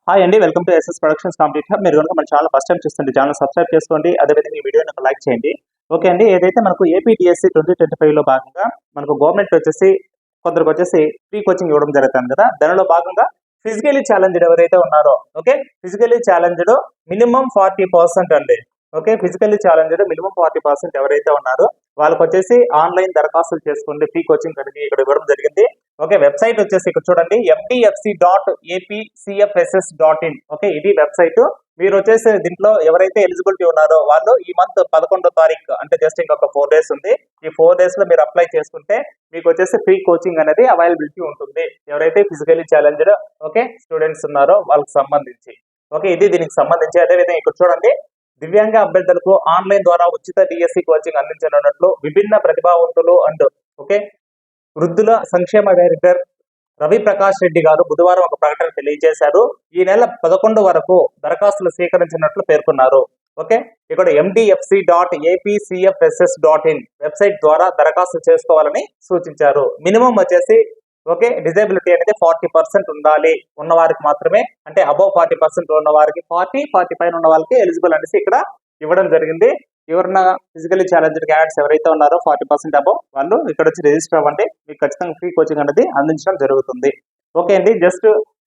Hi అండి, welcome to SS productions complete hub. మీరు కనుక మన ఛానల్ ఫస్ట్ టైం చూస్తుంటే ఛానల్ సబ్స్క్రైబ్ చేసుకోండి. అదేవిధంగా ఈ వీడియోని లైక్ చేయండి. ఓకే అండి, ఏదైతే మనకు ఏపీడిఎస్సి 2025లో భాగంగా మనకు గవర్నమెంట్ వచ్చేసి కొందరికి వచ్చేసి ఫ్రీ కోచింగ్ ఇవ్వడం జరుగుతుంది కదా. దానిలో భాగంగా ఫిజికలీ ఛాలెంజ్డ్ ఎవరైతే ఉన్నారో, ఓకే, ఫిజికలీ ఛాలెంజ్డ్ మినిమం 40% అండి. ఓకే, ఫిజికలీ ఛాలెంజ్డ్ మినిమం 40% ఎవరైతే ఉన్నారో వాళ్ళకి వచ్చేసి ఆన్లైన్ దరఖాస్తులు చేసుకోండి. ఫ్రీ కోచింగ్ అనేది ఇక్కడ ఇవ్వడం జరిగింది. ఓకే, వెబ్సైట్ వచ్చేసి ఇక్కడ చూడండి, mdfc.apcfss.in. ఓకే, ఇది వెబ్సైట్. మీరు వచ్చేసి దీంట్లో ఎవరైతే ఎలిజిబిలిటీ ఉన్నారో వాళ్ళు ఈ మంత్ 11వ తారీఖు అంటే జస్ట్ ఇంకొక 4 days ఉంది. ఈ 4 days లో మీరు అప్లై చేసుకుంటే మీకు వచ్చేసి ఫ్రీ కోచింగ్ అనేది అవైలబిలిటీ ఉంటుంది. ఎవరైతే ఫిజికలీ ఛాలెంజ్డ్ ఓకే స్టూడెంట్స్ ఉన్నారో వాళ్ళకి సంబంధించి. ఓకే, ఇది దీనికి సంబంధించి. అదేవిధంగా ఇక్కడ చూడండి, దివ్యాంగ అభ్యర్థులకు ఆన్లైన్ ద్వారా ఉచిత డిఎస్సి కోచింగ్ అందించనున్నట్లు విభిన్న ప్రతిభావంతులు అండ్ ఓకే వృద్ధుల సంక్షేమ డైరెక్టర్ రవి ప్రకాష్ రెడ్డి గారు బుధవారం ఒక ప్రకటన తెలియజేశారు. ఈ నెల 11 వరకు దరఖాస్తులు స్వీకరించినట్లు పేర్కొన్నారు. ఓకే, ఇక్కడ mdfc.apcfss.in వెబ్సైట్ ద్వారా దరఖాస్తు చేసుకోవాలని సూచించారు. మినిమం వచ్చేసి ఓకే డిజేబిలిటీ అనేది 40% ఉండాలి ఉన్న వారికి మాత్రమే, అంటే అబౌవ్ 40% ఉన్న వారికి 40 పైన ఉన్న వాళ్ళకి ఎలిజిబుల్ అనేసి ఇక్కడ ఇవ్వడం జరిగింది. ఎవరన్నా ఫిజికలీ ఛాలెంజ్డ్ క్యాండిడేట్స్ ఎవరైతే ఉన్నారో 40% అబౌవ్ వాళ్ళు ఇక్కడ వచ్చి రిజిస్టర్ అవ్వండి. మీకు ఖచ్చితంగా ఫ్రీ కోచింగ్ అనేది అందించడం జరుగుతుంది. ఓకే అండి, జస్ట్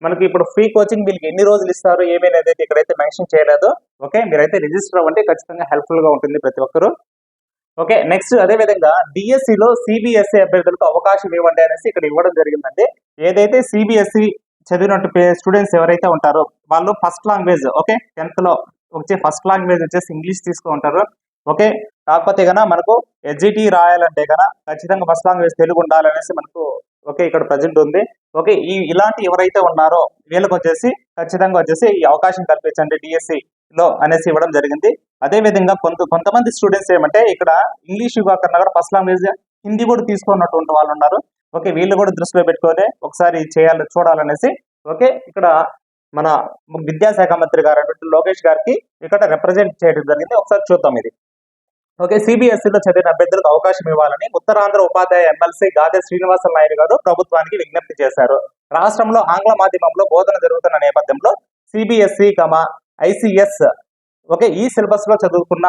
మనకి ఇప్పుడు ఫ్రీ కోచింగ్ వీళ్ళకి ఎన్ని రోజులు ఇస్తారు ఏమేది ఇక్కడైతే మెన్షన్ చేయలేదు. ఓకే, మీరైతే రిజిస్టర్ అవ్వండి, ఖచ్చితంగా హెల్ప్ఫుల్ గా ఉంటుంది ప్రతి ఒక్కరు. ఓకే, నెక్స్ట్ అదేవిధంగా డిఎస్సిలో సిబిఎస్ఈ అభ్యర్థులకు అవకాశం ఇవ్వండి అనేసి ఇక్కడ ఇవ్వడం జరిగిందండి. ఏదైతే సిబిఎస్ఈ చదివినట్టు స్టూడెంట్స్ ఎవరైతే ఉంటారో వాళ్ళు ఫస్ట్ లాంగ్వేజ్ ఓకే 10th లో వచ్చే ఫస్ట్ లాంగ్వేజ్ వచ్చేసి ఇంగ్లీష్ తీసుకుంటారు. ఓకే, కాకపోతే కన్నా మనకు ఎస్జిటి రాయాలంటే కన్నా ఖచ్చితంగా ఫస్ట్ లాంగ్వేజ్ తెలుగు ఉండాలనేసి మనకు ఓకే ఇక్కడ ప్రజెంట్ ఉంది. ఓకే, ఇలాంటి ఎవరైతే ఉన్నారో వీళ్ళకి వచ్చేసి ఖచ్చితంగా వచ్చేసి ఈ అవకాశం కల్పించండి డిఎస్సి లో అనేసి ఇవ్వడం జరిగింది. అదే విధంగా కొంతమంది స్టూడెంట్స్ ఏమంటే ఇక్కడ ఇంగ్లీష్ కాకుండా కూడా ఫస్ట్ లాంగ్వేజ్ హిందీ కూడా తీసుకున్నటువంటి వాళ్ళు ఉన్నారు. ఓకే, వీళ్ళు కూడా దృష్టిలో పెట్టుకొని ఒకసారి చూడాలనేసి ఓకే ఇక్కడ మన విద్యాశాఖ మంత్రి గారు లోకేష్ గారికి ఇక్కడ రిప్రజెంట్ చేయడం జరిగింది. ఒకసారి చూద్దాం ఇది. ఓకే, సిబిఎస్ఈలో చదివిన అభ్యర్థులకు అవకాశం ఇవ్వాలని ఉత్తరాంధ్ర ఉపాధ్యాయ ఎమ్మెల్సీ గాదె శ్రీనివాస నాయుడు గారు ప్రభుత్వానికి విజ్ఞప్తి చేశారు. రాష్ట్రంలో ఆంగ్ల మాధ్యమంలో బోధన జరుగుతున్న నేపథ్యంలో సిబిఎస్ఈ ఐసిఎస్ ఓకే ఈ సిలబస్ లో చదువుకున్న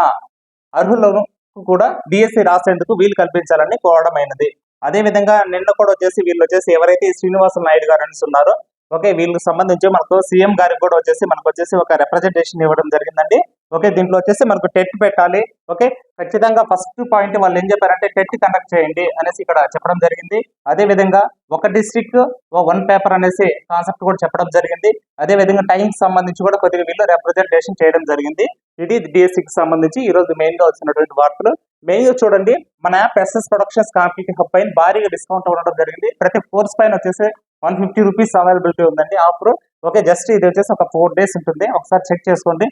అర్హులను కూడా డిఎస్సి రాసేందుకు వీలు కల్పించాలని కోరడమైనది. అదే విధంగా నిన్న కూడా వచ్చేసి వీళ్ళు వచ్చేసి ఎవరైతే శ్రీనివాస నాయుడు గారు అని ఉన్నారో ఓకే వీళ్ళకి సంబంధించి మనకు సీఎం గారికి కూడా వచ్చేసి మనకు వచ్చేసి ఒక రిప్రజెంటేషన్ ఇవ్వడం జరిగిందండి. ఓకే, దీంట్లో వచ్చేసి మనకు టెట్ పెట్టాలి. ఓకే, ఖచ్చితంగా ఫస్ట్ పాయింట్ వాళ్ళు ఏం చెప్పారంటే టెట్ కండక్ట్ చేయండి అనేసి ఇక్కడ చెప్పడం జరిగింది. అదే విధంగా ఒక డిస్ట్రిక్ట్ 1 పేపర్ అనేసి కాన్సెప్ట్ కూడా చెప్పడం జరిగింది. అదే విధంగా టైంకి సంబంధించి కూడా కొద్దిగా వీళ్ళు రిప్రజెంటేషన్ చేయడం జరిగింది. ఇది డిఎస్సికి సంబంధించి ఈ రోజు మెయిన్ గా వచ్చినటువంటి వార్తలు. మెయిన్ గా చూడండి, మన app SS productions competitive hub పైన భారీగా డిస్కౌంట్ ఉండడం జరిగింది. ప్రతి కోర్స్ పైన వచ్చేసి 150 రూపీస్ అవైలబిలిటీ ఉందండి ఆఫర్. ఓకే, జస్ట్ ఇది వచ్చేసి ఒక 4 days ఉంటుంది, ఒకసారి చెక్ చేసుకోండి.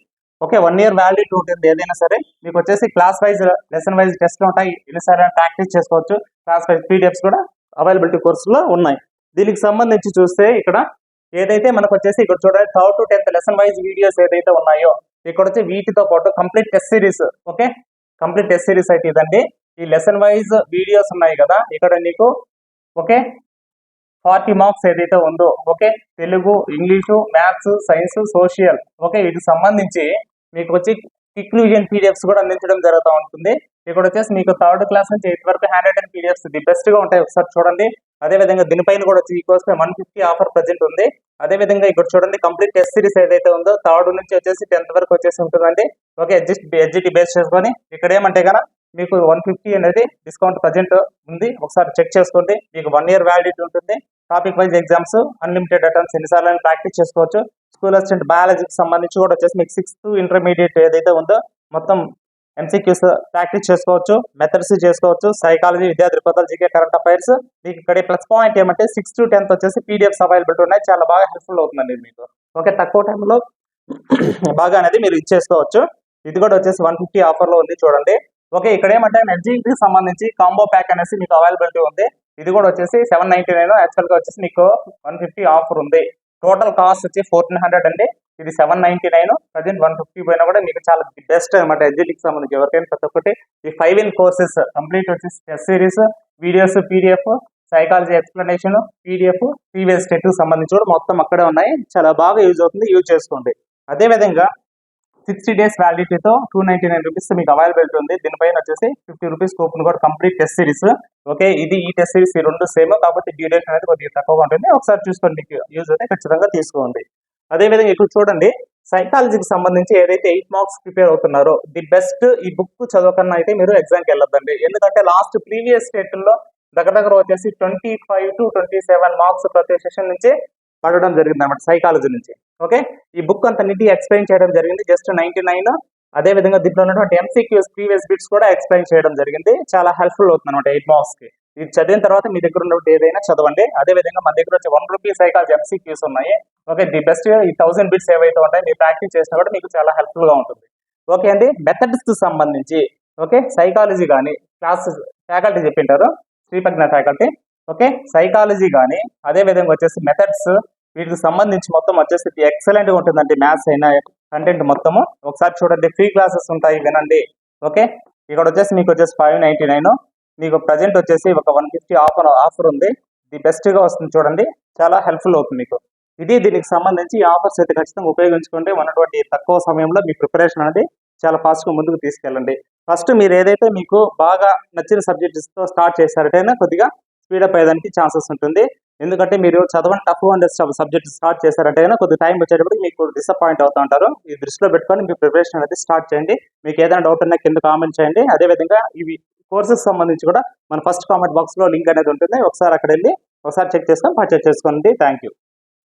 ఓకే, 1 year వ్యాలిడిటీ ఉంటుంది. ఏదైనా సరే మీకు వచ్చేసి క్లాస్ వైజ్ లెసన్ వైజ్ టెస్ట్లు ఉంటాయి, ఎన్నిసార్లు ప్రాక్టీస్ చేసుకోవచ్చు. క్లాస్ వైజ్ పీడిఎఫ్స్ కూడా అవైలబిలిటీ కోర్సులో ఉన్నాయి. దీనికి సంబంధించి చూస్తే ఇక్కడ ఏదైతే మనకు వచ్చేసి ఇక్కడ చూడండి 3rd to 10th lesson wise videos ఏదైతే ఉన్నాయో ఇక్కడ వచ్చి వీటితో పాటు complete test series okay complete test series అయితే ఇదండి. ఈ లెసన్ వైజ్ వీడియోస్ ఉన్నాయి కదా, ఇక్కడ నీకు ఓకే 40 మార్క్స్ ఏదైతే ఉందో okay Telugu, English, maths, science, social okay వీటికి సంబంధించి మీకు వచ్చి క్విక్ రివిజన్ పీడిఎఫ్స్ కూడా అందించడం జరుగుతూ ఉంటుంది. ఇక్కడ వచ్చేసి మీకు 3rd క్లాస్ నుంచి 8th వరకు hand written PDFs the best గా ఉంటాయి, ఒకసారి చూడండి. అదే విధంగా దీనిపైన కూడా వచ్చి ఈ కోర్స్ 150 ఆఫర్ ప్రజెంట్ ఉంది. అదే విధంగా ఇక్కడ చూడండి కంప్లీట్ టెస్ట్ సిరీస్ ఏదైతే ఉందో 3rd నుంచి వచ్చేసి 10th వరకు వచ్చేసి ఉంటుందండి. ఓకే, ఎస్జిటి బేస్ చేసుకొని ఇక్కడ ఏమంటే కనుక మీకు 150 అనేది డిస్కౌంట్ ప్రజెంట్ ఉంది, ఒకసారి చెక్ చేసుకోండి. మీకు 1 year వ్యాలిడిటీ ఉంటుంది. Topic wise exams unlimited attempts ఎన్నిసార్లు ప్రాక్టీస్ చేసుకోవచ్చు. స్కూల్ అసిస్టెంట్ బయాలజీకి సంబంధించి కూడా వచ్చేసి మీకు 6th ఇంటర్మీడియట్ ఏదైతే ఉందో మొత్తం ఎంసీక్యూస్ ప్రాక్టీస్ చేసుకోవచ్చు, మెథడ్స్ చేసుకోవచ్చు, సైకాలజీ, విద్యా దృక్పథాలు, జీకే, కరెంట్ అఫైర్స్. మీకు ఇక్కడ ప్లస్ పాయింట్ ఏమంటే 6th to 10th వచ్చేసి పీడిఎఫ్స్ అవైలబిలిటీ ఉన్నాయి, చాలా బాగా హెల్ప్ఫుల్ అవుతుందండి మీకు. ఓకే, తక్కువ టైంలో బాగా అనేది మీరు ఇచ్చేసుకోవచ్చు. ఇది కూడా వచ్చేసి 150 ఆఫర్ లో ఉంది చూడండి. ఓకే, ఇక్కడ ఏమంటే ఎనర్జీకి సంబంధించి కాంబో ప్యాక్ అనేసి మీకు అవైలబిలిటీ ఉంది. ఇది కూడా వచ్చేసి 799, యాక్చువల్ గా వచ్చేసి మీకు 150 ఆఫర్ ఉంది. టోటల్ కాస్ట్ వచ్చి 1400 అండి, ఇది 799. ప్రజెంట్ 150 పోయినా కూడా మీకు చాలా బెస్ట్ అనమాట ఎడ్జిటికి సంబంధించి ఎవరికైనా ప్రతి ఒక్కటి. ఈ 5 in కోర్సెస్ కంప్లీట్ వచ్చేసి test series, videos, PDF, psychology explanation, PDF, previous TET సంబంధించి కూడా మొత్తం అక్కడే ఉన్నాయి. చాలా బాగా యూజ్ అవుతుంది, యూజ్ చేసుకోండి. అదేవిధంగా 60 days వ్యాలిడిటీతో 299 రూపీస్ మీకు అవైలబిలిటీ ఉంది. దీనిపైన వచ్చేసి 50 రూపీస్ కూపన్ కూడా కంప్లీట్ టెస్ట్ సిరీస్. ఓకే, ఇది ఈ టెస్ట్ సిరీస్ ఈ రెండు సేమ్, కాబట్టి డ్యూరేషన్ అనేది కొద్దిగా తక్కువగా ఉంటుంది. ఒకసారి చూసుకోండి, మీకు యూజ్ అయితే ఖచ్చితంగా తీసుకోండి. అదేవిధంగా ఇక్కడ చూడండి, సైకాలజీకి సంబంధించి ఏదైతే 8 మార్క్స్ ప్రిపేర్ అవుతున్నారో ది బెస్ట్ ఈ బుక్ చదవకన్నా అయితే మీరు ఎగ్జామ్కి వెళ్ళొద్దండి. ఎందుకంటే లాస్ట్ ప్రీవియస్ స్టేట్లో దగ్గర వచ్చేసి 25 to 27 మార్క్స్ ప్రతి సెషన్ నుంచి పడడం జరిగింది అనమాట సైకాలజీ నుంచి. ఓకే, ఈ బుక్ అంత నీట్గా ఎక్స్ప్లెయిన్ చేయడం జరిగింది, జస్ట్ 99. అదే విధంగా దీంట్లో ఉన్నటువంటి ఎంసీక్యూస్ ప్రీవియస్ బిట్స్ కూడా ఎక్స్ప్లెయిన్ చేయడం జరిగింది. చాలా హెల్ప్ఫుల్ అవుతుంది అనమాట 8 మార్క్స్ కి. ఇది చదివిన తర్వాత మీ దగ్గర ఉన్నటువంటి ఏదైనా చదవండి. అదే విధంగా మన దగ్గర వచ్చి 1 రూపీ సైకాలజీ ఎంసీక్యూస్ ఉన్నాయి. ఓకే, ది బెస్ట్ ఈ 1000 బిట్స్ ఏవైతే ఉంటాయో మీరు ప్రాక్టీస్ చేసినా కూడా మీకు చాలా హెల్ప్ఫుల్ గా ఉంటుంది. ఓకే అండి, మెథడ్స్ కి సంబంధించి ఓకే సైకాలజీ కానీ క్లాసెస్ ఫ్యాకల్టీ చెప్పింటారు, శ్రీప్రజ్ఞ ఫ్యాకల్టీ. ఓకే, సైకాలజీ కానీ అదే విధంగా వచ్చేసి మెథడ్స్, వీటికి సంబంధించి మొత్తం వచ్చేసి ఎక్సలెంట్ గా ఉంటుందండి. మ్యాథ్స్ అయినా కంటెంట్ మొత్తము ఒకసారి చూడండి. ఫ్రీ క్లాసెస్ ఉంటాయి, వినండి. ఓకే, ఇక్కడ వచ్చేసి మీకు వచ్చేసి 599, మీకు ప్రజెంట్ వచ్చేసి ఒక 150 ఆఫర్ ఉంది. ది బెస్ట్ గా వస్తుంది చూడండి, చాలా హెల్ప్ఫుల్ అవుతుంది మీకు. ఇది దీనికి సంబంధించి ఈ ఆఫర్స్ అయితే ఖచ్చితంగా ఉపయోగించుకుంటే ఉన్నటువంటి తక్కువ సమయంలో మీ ప్రిపరేషన్ అనేది చాలా ఫాస్ట్ గా ముందుకు తీసుకెళ్ళండి. ఫస్ట్ మీరు ఏదైతే మీకు బాగా నచ్చిన సబ్జెక్ట్స్ తో స్టార్ట్ చేశారంటేనే కొద్దిగా స్పీడప్ అయ్యేదానికి ఛాన్సెస్ ఉంటుంది. ఎందుకంటే మీరు చదవని టఫ్ అండ్ సబ్జెక్ట్ స్టార్ట్ చేశారంటే కొద్దిగా టైం వచ్చేటప్పటికి మీకు డిసప్పాయింట్ అవుతూ ఉంటారు. ఈ దృష్టిలో పెట్టుకొని మీ ప్రిపరేషన్ అనేది స్టార్ట్ చేయండి. మీకు ఏదైనా డౌట్ ఉన్నా కింద కామెంట్ చేయండి. అదేవిధంగా ఇవి కోర్సెస్ సంబంధించి కూడా మన ఫస్ట్ కామెంట్ బాక్స్ లో లింక్ అనేది ఉంటుంది. ఒకసారి అక్కడ వెళ్ళి ఒకసారి చెక్ చేసుకొని పర్చేస్ చేసుకోండి. Thank you.